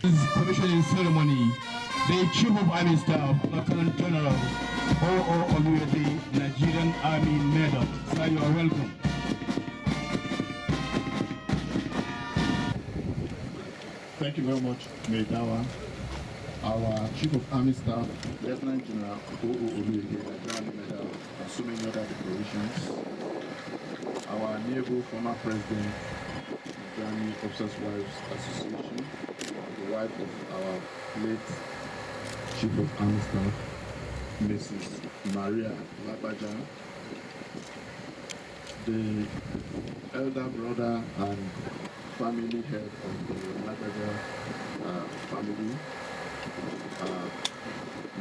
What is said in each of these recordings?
Commissioning ceremony, the Chief of Army Staff, Lieutenant General O.O. Olufemi, Nigerian Army Medal. Sir, you are welcome. Thank you very much, Medawa. Our Chief of Army Staff, Lieutenant General O.O. Olufemi, Nigerian Army Medal, and so many other decorations. Our amiable former President of the Army Officers' Wives Association, the wife of our late Chief of Army Staff, Mrs. Maria Lagbaja, the elder brother and family head of the Lagbaja family,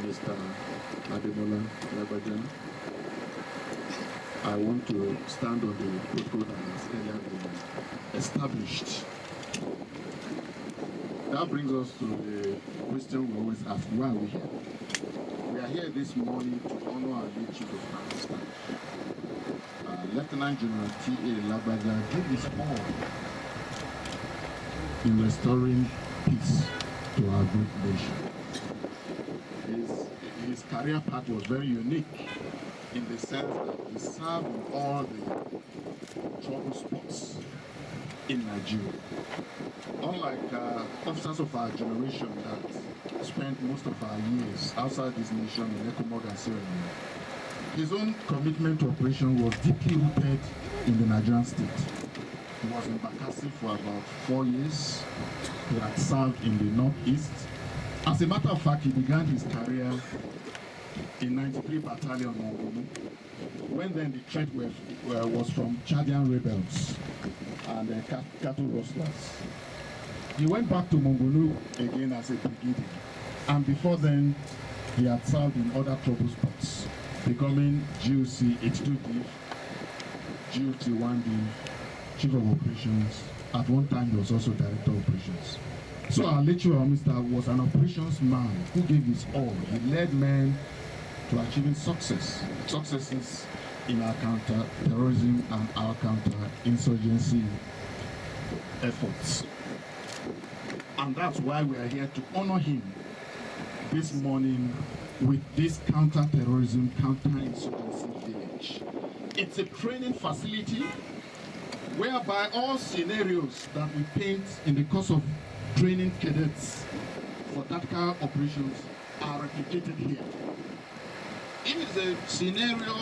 Mr. Ademola Lagbaja. I want to stand on the protocol that has earlier been established. That brings us to the question we always ask: why are we here? We are here this morning to honor our late Chief of Army Staff, Lieutenant General T.A. Lagbaja did his all in restoring peace to our great nation. His career path was very unique in the sense that he served in all the trouble spots in Nigeria. Unlike officers of our generation that spent most of our years outside this nation in Ecomog and Sierra Leone, his own commitment to operation was deeply rooted in the Nigerian state. He was in Bakassi for about 4 years. He had served in the northeast. As a matter of fact, he began his career in 93 Battalion Mongolu, when then the threat was from Chadian rebels and cattle rustlers. He went back to Mongolu again as a brigadier, and before then he had served in other trouble spots, becoming GOC 82D, GOT 1D, Chief of Operations. At one time he was also Director of Operations. So our late Chief of Army Staff was an operations man who gave his all. He led men to achieving successes in our counter-terrorism and our counter-insurgency efforts. And that's why we are here to honor him this morning with this counter-terrorism, counter-insurgency village. It's a training facility whereby all scenarios that we paint in the course of training cadets for tactical operations are replicated here. If it's a scenario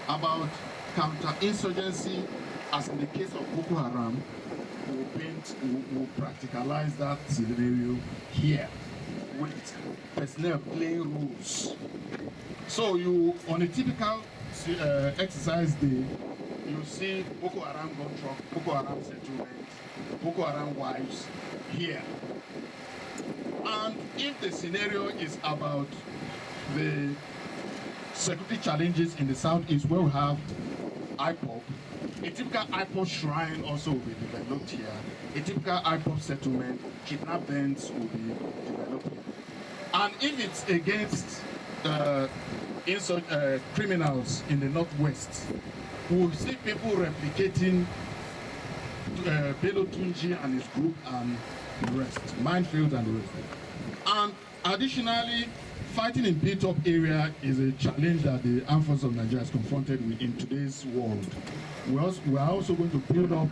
about counter-insurgency, as in the case of Boko Haram, we'll practicalize that scenario here with personnel playing roles. So you, on a typical exercise day, you see Boko Haram gun truck, Boko Haram settlement, Boko Haram wives here. And if the scenario is about the security challenges in the southeast, where we have IPOP, a typical IPOP shrine also will be developed here. A typical IPOP settlement, kidnap dens will be developed here. And if it's against criminals in the northwest, we'll see people replicating Bello Tunji and his group and the rest, minefields and the rest. And additionally, fighting in built-up area is a challenge that the Armed Forces of Nigeria is confronted with in today's world. We are also going to build up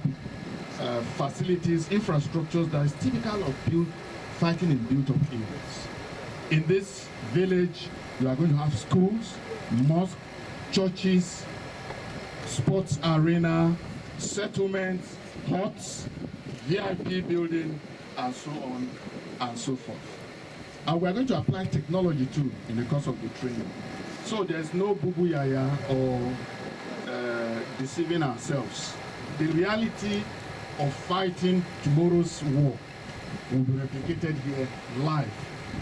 facilities, infrastructures that is typical of fighting in built-up areas. In this village, you are going to have schools, mosques, churches, sports arena, settlements, huts, VIP building, and so on and so forth. And we are going to apply technology too in the course of the training. So there's no bubu yaya or deceiving ourselves. The reality of fighting tomorrow's war will be replicated here live.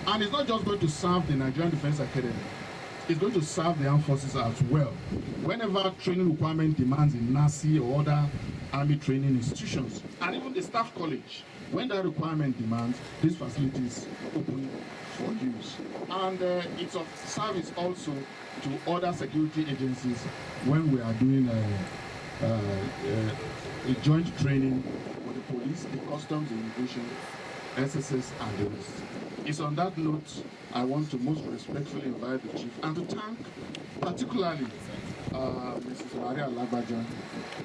And it's not just going to serve the Nigerian Defense Academy. It's going to serve the armed forces as well. Whenever training requirement demands in NASI or other army training institutions, and even the staff college, when that requirement demands, this facility is open for use. And it's of service also to other security agencies when we are doing a joint training with the police, the customs, the immigration, SSS, and the rest. It's on that note I want to most respectfully invite the chief and to thank particularly Mrs. Maria Lagbaja,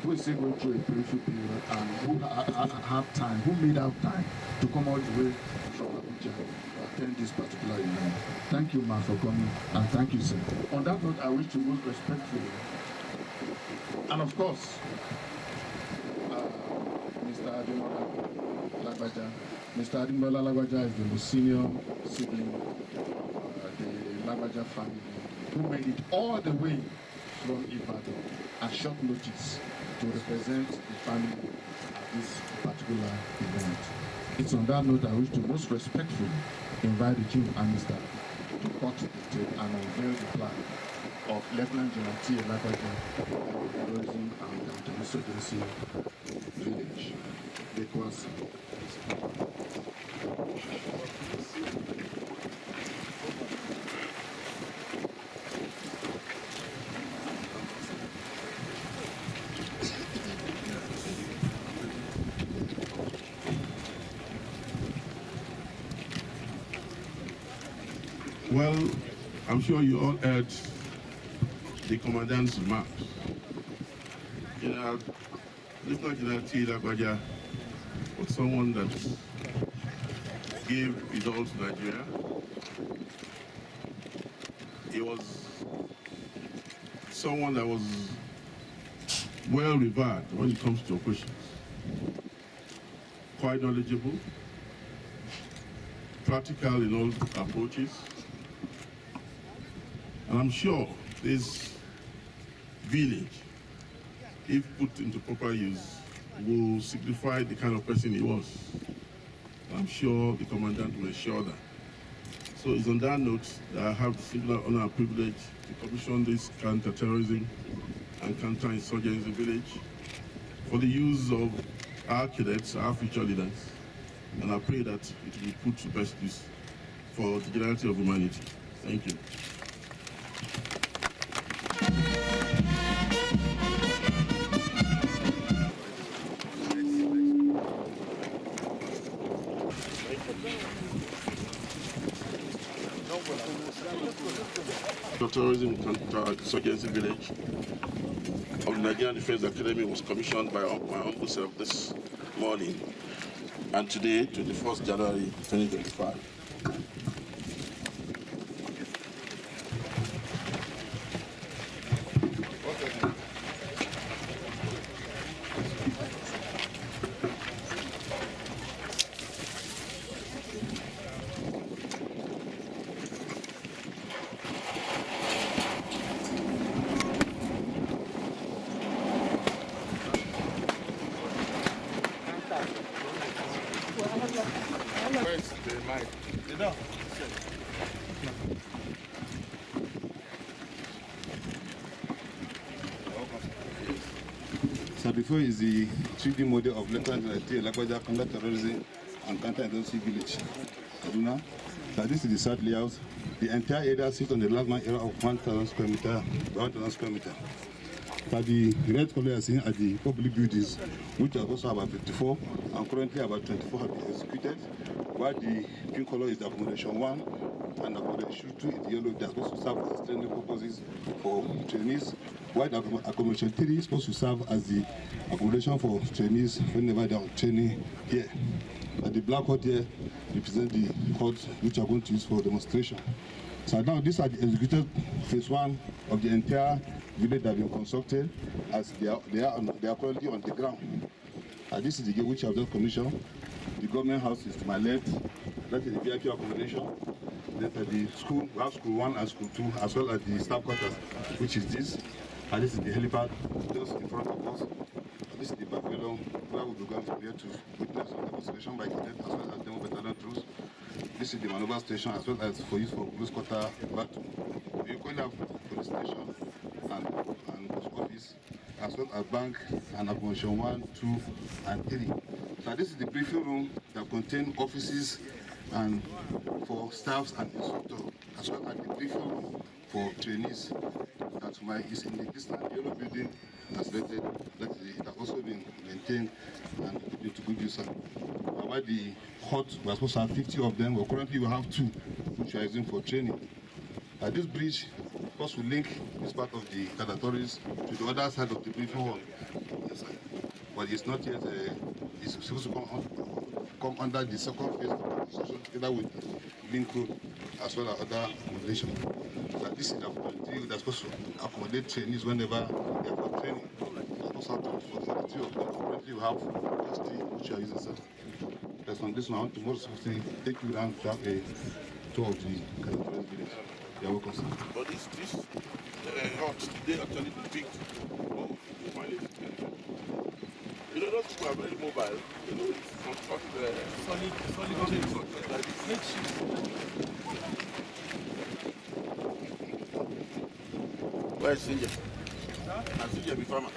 who is still going through a painful period and who had time, who made out time to come all the way from Abuja to attend this particular event. Thank you, ma, for coming, and thank you, sir. On that note, I wish to most respectfully, and of course, Mr. Ademola Lagbaja. Mr. Ademola Lagbaja is the most senior sibling of the Lagbaja family, who made it all the way from Ibadan at short notice to represent the family at this particular event. It's on that note I wish to most respectfully invite the Chief and Mr. to cut the tape and unveil the plan of Lieutenant General T. Lagbaja, Terrorism and Counter-Insurgency Village. Because well, I'm sure you all heard the commandant's remarks. Lieutenant General T. Lagbaja was someone that gave it all to Nigeria. He was someone that was well revered when it comes to operations. Quite knowledgeable, practical in all approaches. And I'm sure this village, if put into proper use, will signify the kind of person he was. I'm sure the commandant will ensure that. So it's on that note that I have the singular honor and privilege to commission this counter-terrorism and counter-insurgency village for the use of our cadets, our future leaders. And I pray that it will be put to best use for the generality of humanity. Thank you. The Terrorism Counter-Insurgency Village of the Nigerian Defense Academy was commissioned by my humble self this morning, and today, 21st January 2025. So before is the 3D model of Lieutenant General Lagbaja counter-terrorism and counter-insurgency village, Kaduna. So this is the south layout. The entire area sits on the landmark area of 1,000 square meter by 1,000 square meter. So the red color is seen at the public buildings, which are also about 54, and currently about 24 have been executed, while the pink color is the accommodation 1, and accommodation 2 is the yellow. They are supposed to serve as training purposes for trainees, while the accommodation 3 is supposed to serve as the accommodation for trainees whenever they are on training here. The black hut here represents the huts which are going to use for demonstration. So now these are the executed phase 1 of the entire village that have been constructed, as they are currently on the ground. This is the gate which I have just commissioned. The government house is to my left. That is the VIP accommodation. Then the school, we have school 1 and school 2, as well as the staff quarters, which is this. And this is the helipad just in front of us. This is the pavilion where we will be going from here to witness the demonstration by cadet as well as demo battalion troops. This is the maneuver station as well as for use for close quarter battle. We equally have police station and post office as well as bank and accommodation 1, 2, and 3. So this is the briefing room that contains offices and for staffs and instructors, as well as the briefing room for trainees. That is in the distant yellow building as rated. That has also been maintained and put into good use. While the hut, we're supposed to have 50 of them, but currently we have 2, which we are using for training. This bridge, of course, will link this part of the Terrorism to the other side of the briefing hall. Yes, but it's not yet, it's supposed to come under the second phase of the construction, together with link road as well as other accommodation. This is the facility that's supposed to accommodate trainees whenever they are for training. That's supposed to happen for the 3 of them. Currently, we have 60, which are using, sir. That's on this one. Tomorrow, supposed to take you around to have a tour of the Terrorism village. You're welcome, sir. But this hut, they actually depict mileage. You know, those people are very mobile. You know, it's constructed solid like this. Where's Sinja? Huh? Sinja be farmer.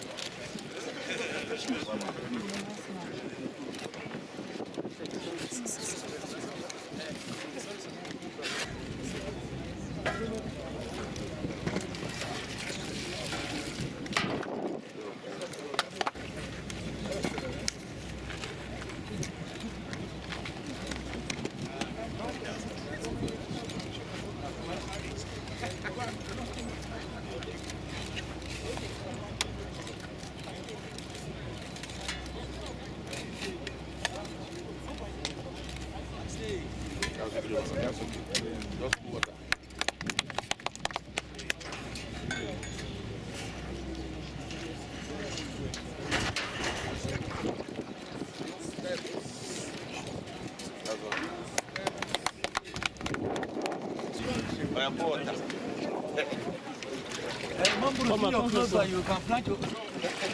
You can plant your...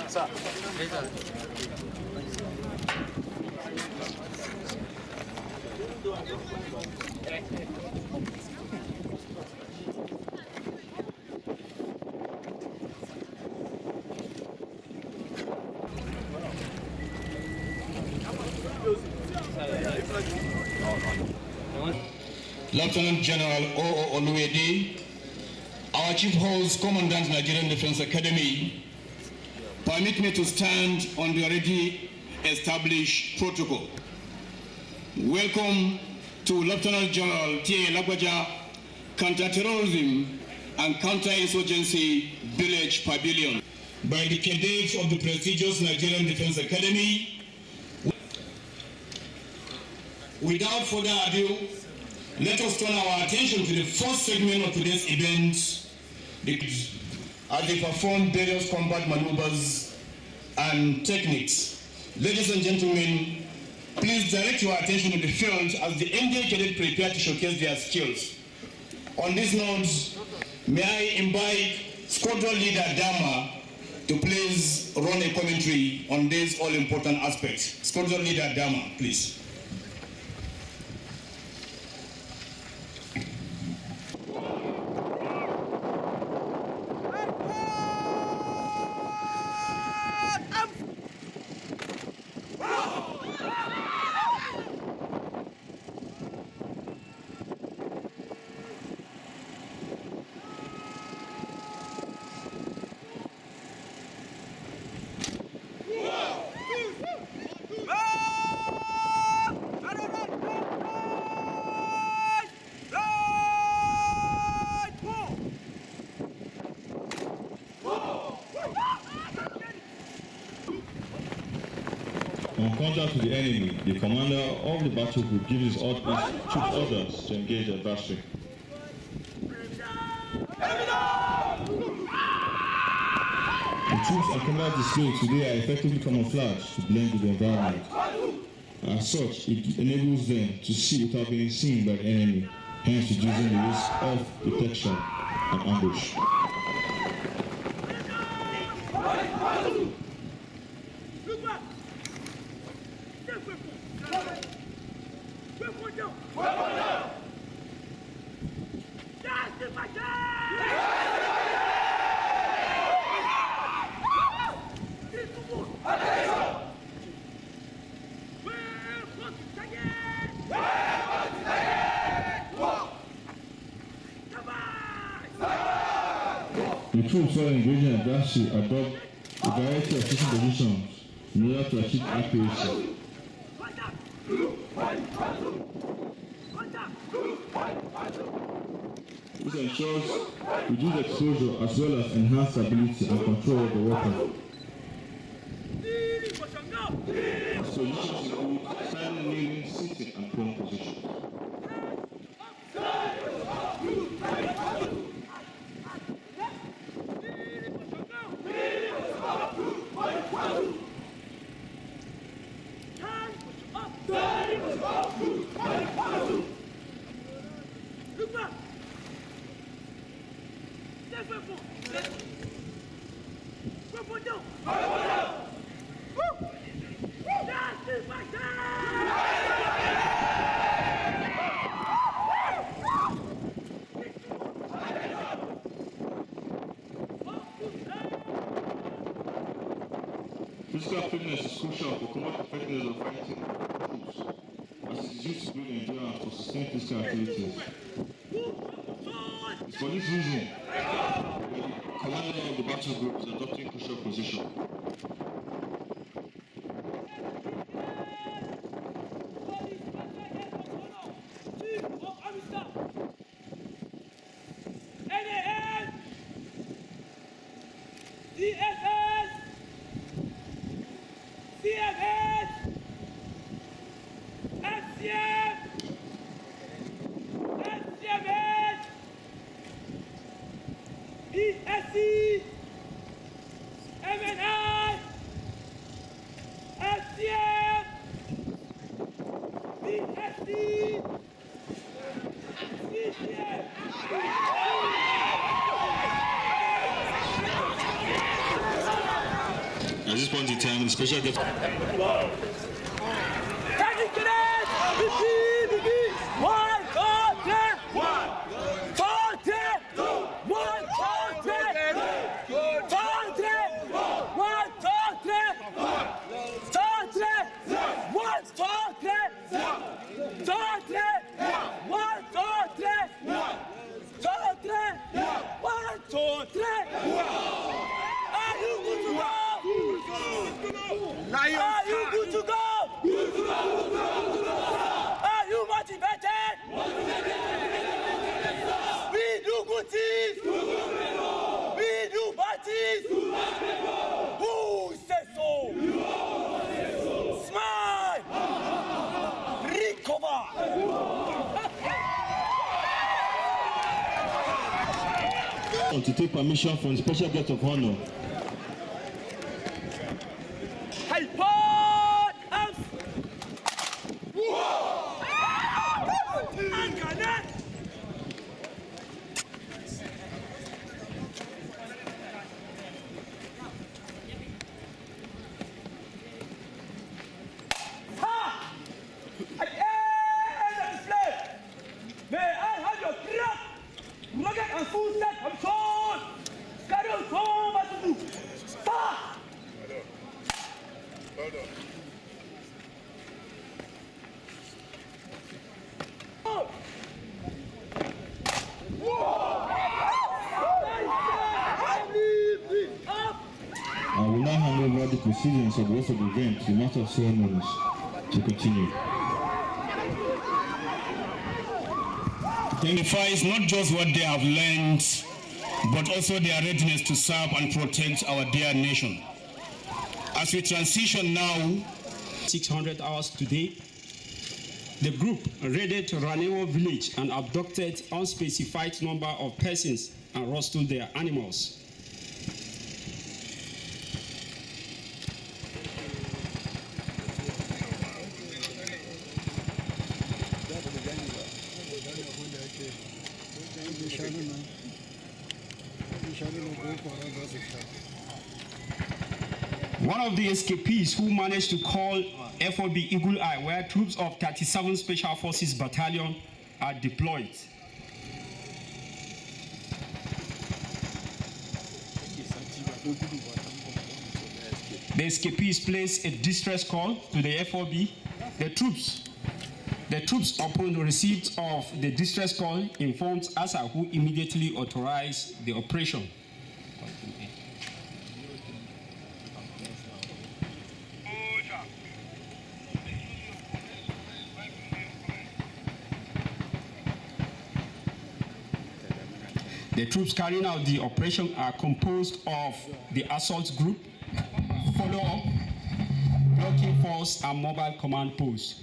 Sir. Lieutenant General Olufemi, our Chief Host, Commandant Nigerian Defense Academy, permit me to stand on the already established protocol. Welcome to Lieutenant General Lagbaja Counter-Terrorism and Counter-Insurgency Village Pavilion by the cadets of the prestigious Nigerian Defense Academy. Without further ado, let us turn our attention to the first segment of today's event, as they perform various combat maneuvers and techniques. Ladies and gentlemen, please direct your attention to the field as the NJ cadets prepare to showcase their skills. On this note, may I invite Squadron Leader Dama to please run a commentary on this all-important aspect. Squadron Leader Dama, please. On contact with the enemy, the commander of the battlefield gives his troops orders to engage the adversary. The troops on combat display today are effectively camouflaged to blend with the environment. As such, it enables them to see without being seen by the enemy, hence reducing the risk of detection and ambush. The troops are engaging adversary adopt a variety of fishing positions in order to achieve accuracy. This ensures reduced exposure as well as enhanced stability and control of the weapon. Solutions include standing, kneeling, sitting, and prone positions. Physical fitness is crucial for combat effectiveness of fighting troops, as it is used to build endurance for sustained physical activities. It's for this reason that the commander of the battle group is adopting crucial position. At this point in time, the special guest. Are you good to go? Good to go, good to go, good to go. Are you motivated? We do good things. We do bad things. Who says so? Smile. Recover. To take permission from the special guest of honor. I will now hand over the proceedings of the rest of the event to the Master of Ceremonies to continue. Signifies not just what they have learned, but also their readiness to serve and protect our dear nation. As we transition now, 600 hours today, the group raided Ranewo village and abducted unspecified number of persons and rustled their animals. One of the escapees who managed to call FOB Eagle Eye, where troops of 37 Special Forces Battalion are deployed. The escapees placed a distress call to the FOB. The troops, upon receipt of the distress call, informed ASA, who immediately authorized the operation. The troops carrying out the operation are composed of the assault group, follow-up, blocking force, and mobile command post.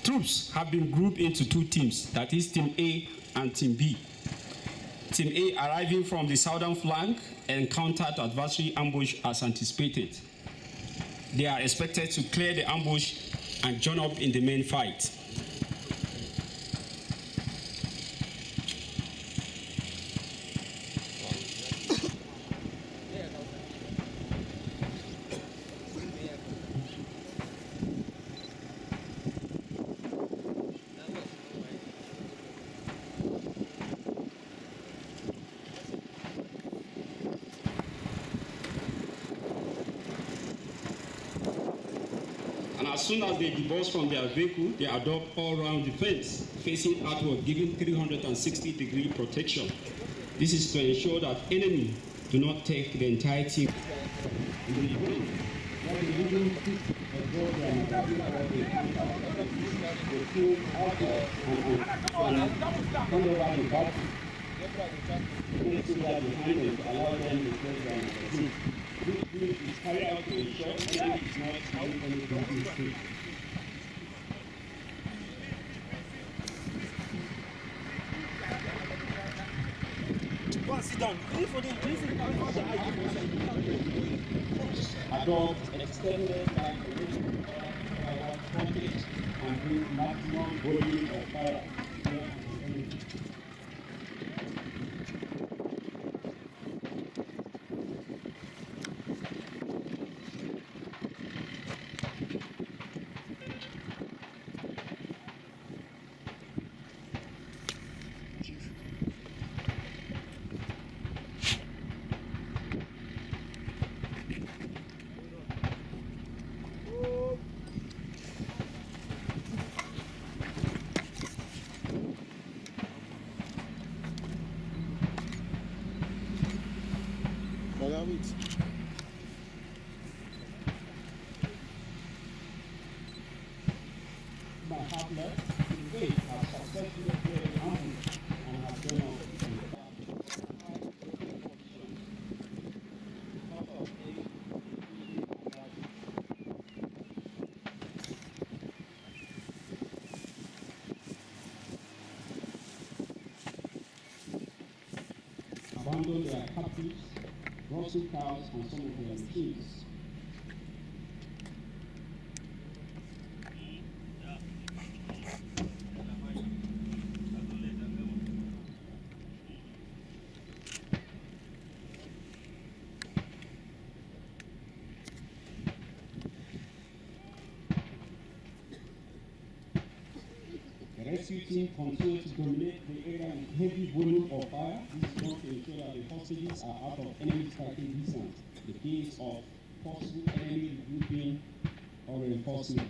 Troops have been grouped into two teams, that is Team A and Team B. Team A, arriving from the southern flank, encountered adversary ambush as anticipated. They are expected to clear the ambush and join up in the main fight. And as soon as they divorce from their vehicle, they adopt all-round defense, facing outward, giving 360-degree protection. This is to ensure that enemy do not take the entire team. Go and sit down. Adopt extended frontage and bring maximum volume of fire. My partner, they have successfully cleared the ambush and have gone up. Abandon their captives, Russell cows, and some of their machines. The rescue team continues to dominate the area with heavy volume of fire. This is not to ensure that the hostages are out of enemy striking distance in case of possible enemy regrouping or reinforcement.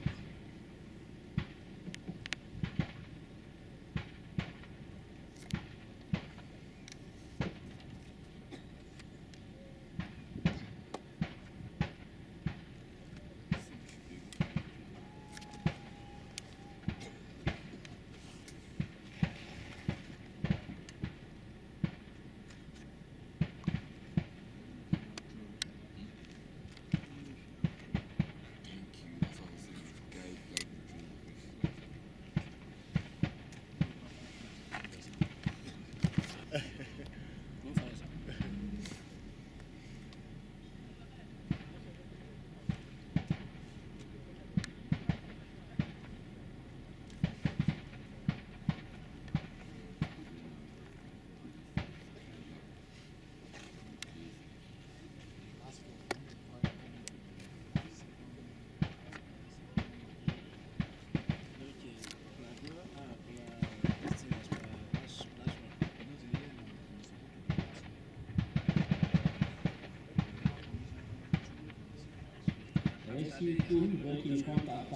shooting, breaking contact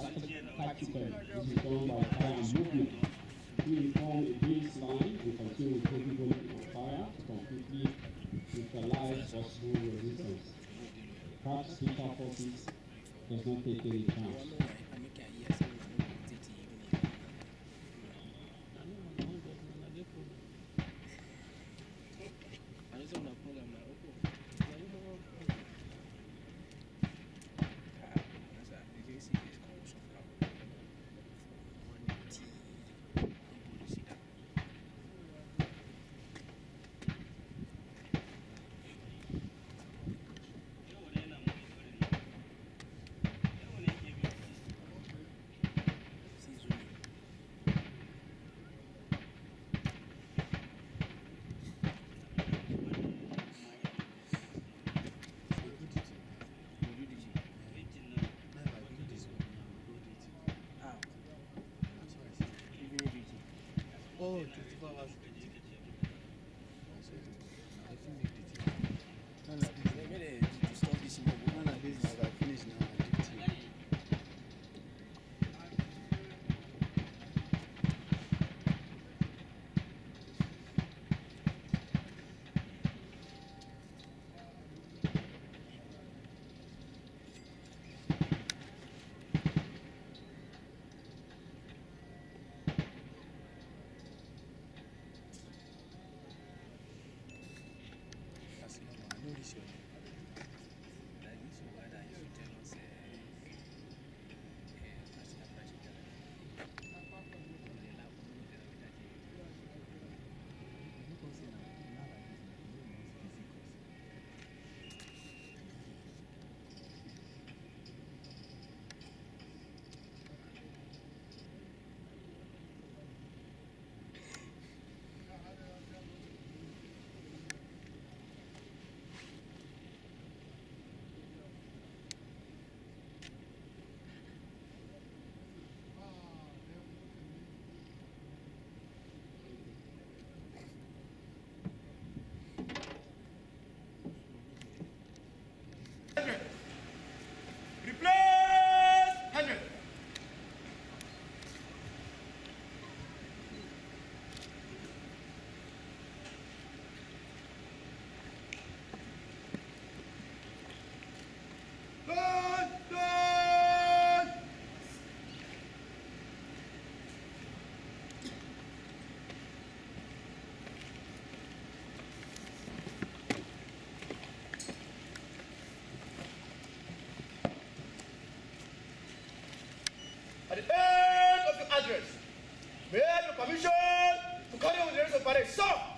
tactically. This is done by fire and movement. We inform a baseline and continue with heavy volume of fire to completely neutralize possible resistance. Craft special forces does not take any chance. Oh, 24 hours. At the end of the address, may I have your permission to carry on with the rest of the parade, sir?